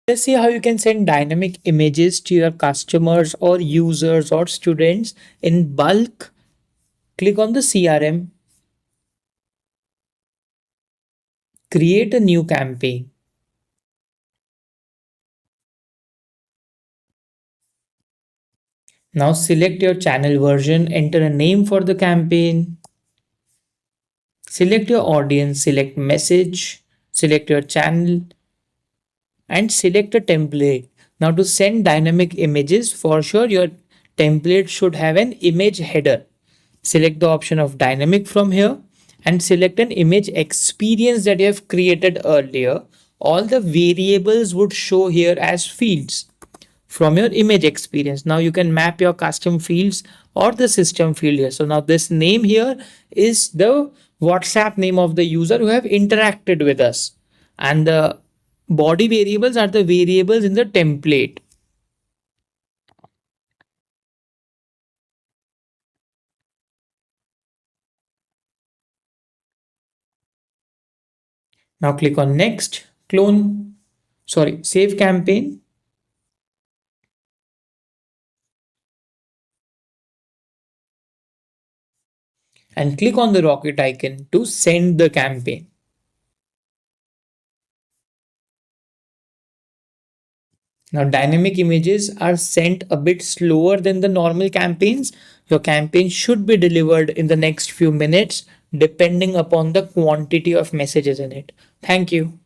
Let's see how you can send dynamic images to your customers or users or students in bulk. Click on the CRM, create a new campaign. Now select your channel version, enter a name for the campaign, select your audience, select message, select your channel, and select a template. Now to send dynamic images, for sure your template should have an image header. Select the option of dynamic from here and select an image experience that you have created earlier. All the variables would show here as fields from your image experience. Now you can map your custom fields or the system field here. So now this name here is the WhatsApp name of the user who have interacted with us, and the body variables are the variables in the template. Now click on next, save campaign, and click on the rocket icon to send the campaign. Now dynamic images are sent a bit slower than the normal campaigns. Your campaign should be delivered in the next few minutes depending upon the quantity of messages in it. Thank you.